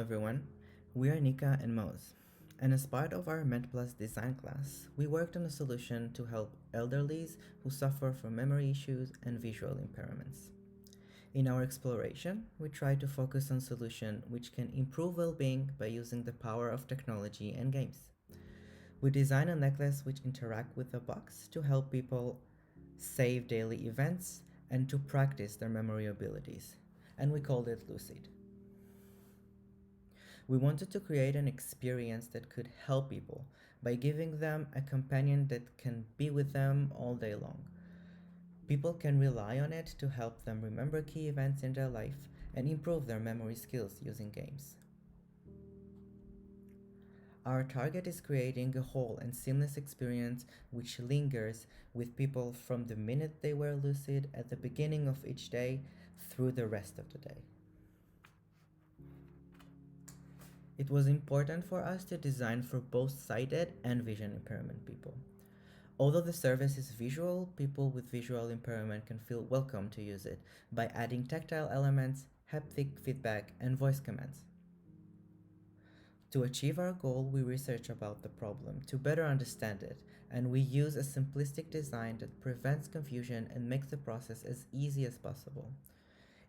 everyone, we are Nikka and Maoz, and as part of our MedPlus design class, we worked on a solution to help elderlies who suffer from memory issues and visual impairments. In our exploration, we tried to focus on solutions which can improve well-being by using the power of technology and games. We designed a necklace which interacts with the box to help people save daily events and to practice their memory abilities, and we called it LUCID. We wanted to create an experience that could help people by giving them a companion that can be with them all day long. People can rely on it to help them remember key events in their life and improve their memory skills using games. Our target is creating a whole and seamless experience which lingers with people from the minute they were lucid at the beginning of each day through the rest of the day. It was important for us to design for both sighted and vision impairment people. Although the service is visual, people with visual impairment can feel welcome to use it by adding tactile elements, haptic feedback, and voice commands. To achieve our goal, we research about the problem to better understand it, and we use a simplistic design that prevents confusion and makes the process as easy as possible.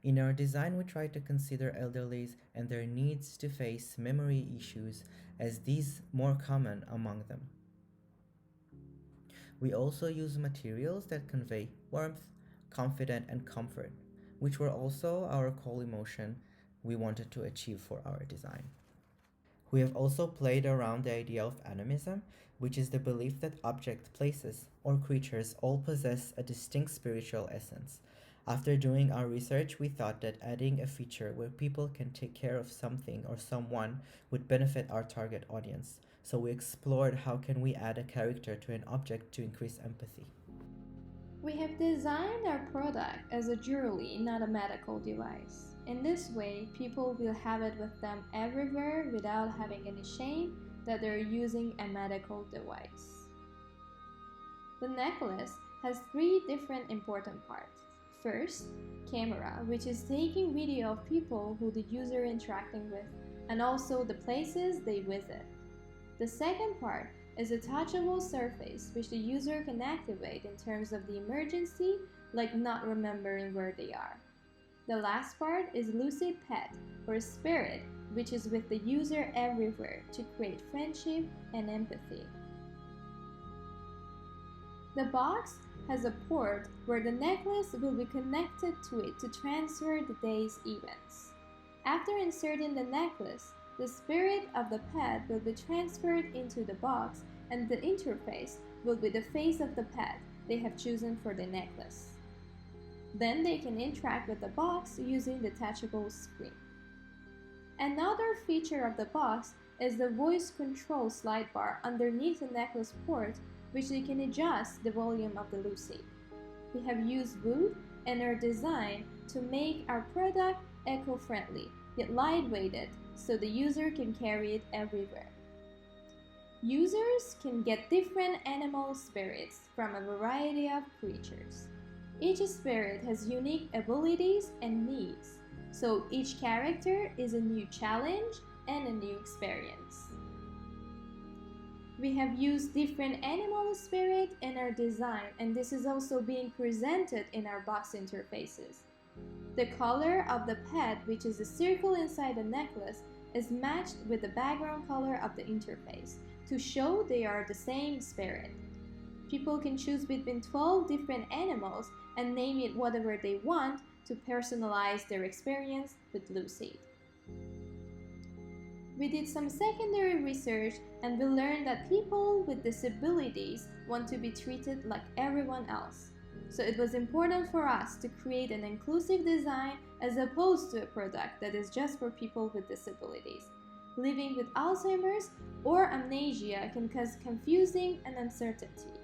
In our design, we try to consider elderlies and their needs to face memory issues as these more common among them. We also use materials that convey warmth, confidence, and comfort, which were also our core emotion we wanted to achieve for our design. We have also played around the idea of animism, which is the belief that objects, places, or creatures all possess a distinct spiritual essence. After doing our research, we thought that adding a feature where people can take care of something or someone would benefit our target audience. So we explored how can we add a character to an object to increase empathy. We have designed our product as a jewelry, not a medical device. In this way, people will have it with them everywhere without having any shame that they're using a medical device. The necklace has 3 different important parts. First, camera, which is taking video of people who the user interacting with and also the places they visit. The second part is a touchable surface which the user can activate in terms of the emergency, like not remembering where they are. The last part is lucid pet, or spirit, which is with the user everywhere to create friendship and empathy. The box has a port where the necklace will be connected to it to transfer the day's events. After inserting the necklace, the spirit of the pet will be transferred into the box and the interface will be the face of the pet they have chosen for the necklace. Then they can interact with the box using the touchable screen. Another feature of the box is the voice control slide bar underneath the necklace port, which they can adjust the volume of the LUCID. We have used wood in our design to make our product eco-friendly, yet lightweighted, so the user can carry it everywhere. Users can get different animal spirits from a variety of creatures. Each spirit has unique abilities and needs, so each character is a new challenge and a new experience. We have used different animal spirit in our design, and this is also being presented in our box interfaces. The color of the pet, which is a circle inside the necklace, is matched with the background color of the interface to show they are the same spirit. People can choose between 12 different animals and name it whatever they want to personalize their experience with LUCID. We did some secondary research and we learned that people with disabilities want to be treated like everyone else. So it was important for us to create an inclusive design as opposed to a product that is just for people with disabilities. Living with Alzheimer's or amnesia can cause confusing and uncertainty.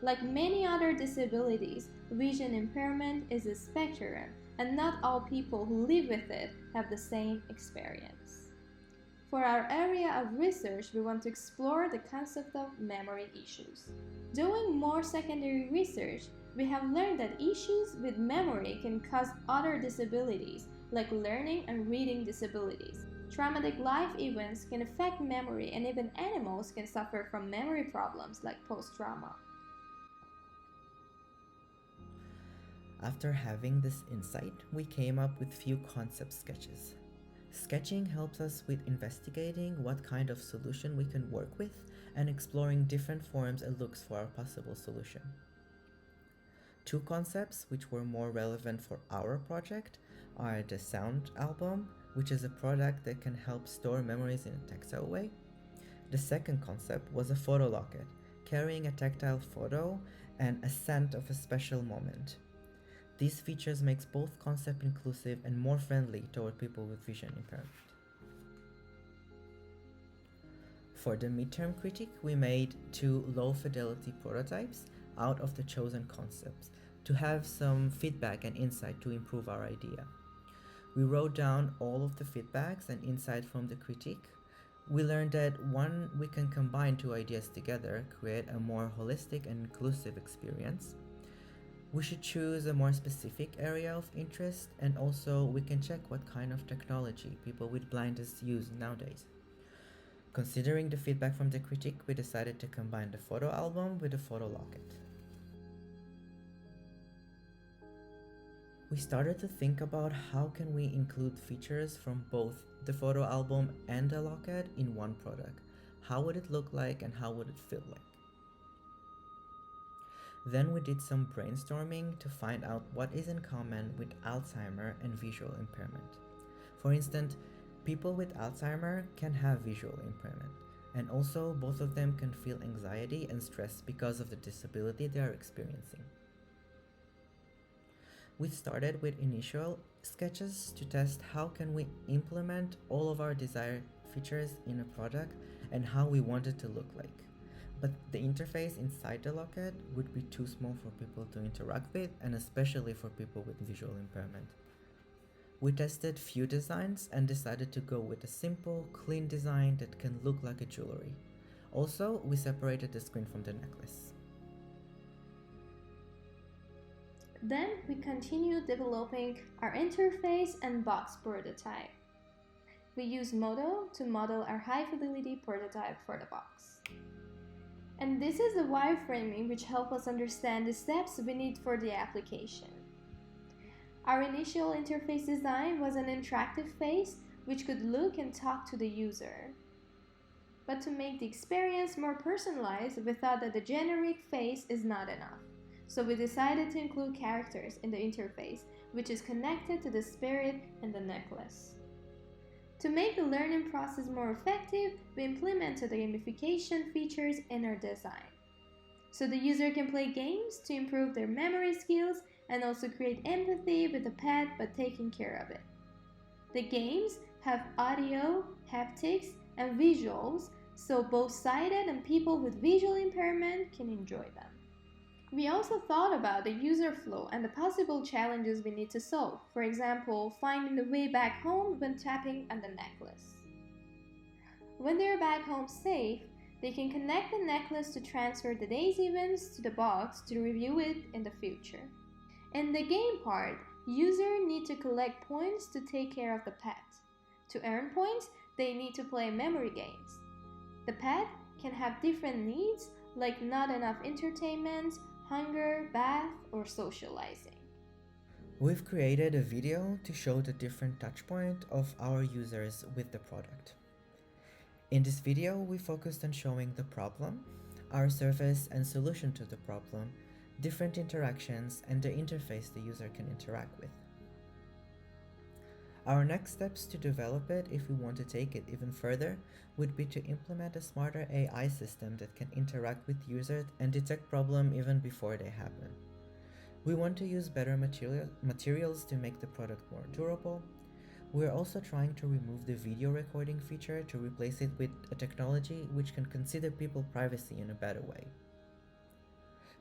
Like many other disabilities, vision impairment is a spectrum, and not all people who live with it have the same experience. For our area of research, we want to explore the concept of memory issues. Doing more secondary research, we have learned that issues with memory can cause other disabilities, like learning and reading disabilities. Traumatic life events can affect memory, and even animals can suffer from memory problems like post-trauma. After having this insight, we came up with few concept sketches. Sketching helps us with investigating what kind of solution we can work with and exploring different forms and looks for our possible solution. Two concepts which were more relevant for our project are the sound album, which is a product that can help store memories in a tactile way. The second concept was a photo locket, carrying a tactile photo and a scent of a special moment. These features makes both concept inclusive and more friendly toward people with vision impairment. For the midterm critique, we made two low-fidelity prototypes out of the chosen concepts to have some feedback and insight to improve our idea. We wrote down all of the feedbacks and insight from the critique. We learned that one, we can combine two ideas together, create a more holistic and inclusive experience. We should choose a more specific area of interest, and also we can check what kind of technology people with blindness use nowadays. Considering the feedback from the critique, we decided to combine the photo album with the photo locket. We started to think about how can we include features from both the photo album and the locket in one product. How would it look like and how would it feel like? Then we did some brainstorming to find out what is in common with Alzheimer and visual impairment. For instance, people with Alzheimer can have visual impairment, and also both of them can feel anxiety and stress because of the disability they are experiencing. We started with initial sketches to test how can we implement all of our desired features in a product and how we want it to look like. But the interface inside the locket would be too small for people to interact with, and especially for people with visual impairment. We tested few designs and decided to go with a simple, clean design that can look like a jewelry. Also, we separated the screen from the necklace. Then we continued developing our interface and box prototype. We used Modo to model our high-fidelity prototype for the box. And this is the wireframing which helps us understand the steps we need for the application. Our initial interface design was an interactive face which could look and talk to the user. But to make the experience more personalized, we thought that the generic face is not enough. So we decided to include characters in the interface, which is connected to the spirit and the necklace. To make the learning process more effective, we implemented the gamification features in our design. So the user can play games to improve their memory skills and also create empathy with the pet by taking care of it. The games have audio, haptics, and visuals, so both sighted and people with visual impairment can enjoy them. We also thought about the user flow and the possible challenges we need to solve, for example, finding the way back home when tapping on the necklace. When they're back home safe, they can connect the necklace to transfer the day's events to the box to review it in the future. In the game part, users need to collect points to take care of the pet. To earn points, they need to play memory games. The pet can have different needs like not enough entertainment, hunger, bath, or socializing. We've created a video to show the different touchpoints of our users with the product. In this video, we focused on showing the problem, our service and solution to the problem, different interactions, and the interface the user can interact with. Our next steps to develop it, if we want to take it even further, would be to implement a smarter AI system that can interact with users and detect problems even before they happen. We want to use better materials to make the product more durable. We are also trying to remove the video recording feature to replace it with a technology which can consider people's privacy in a better way.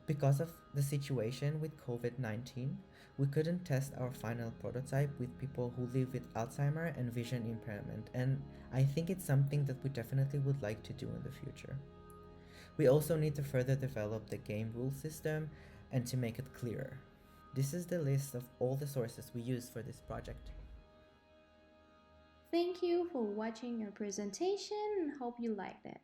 Because of the situation with COVID-19, we couldn't test our final prototype with people who live with Alzheimer and vision impairment, and I think it's something that we definitely would like to do in the future. We also need to further develop the game rule system and to make it clearer. This is the list of all the sources we used for this project. Thank you for watching our presentation and hope you liked it.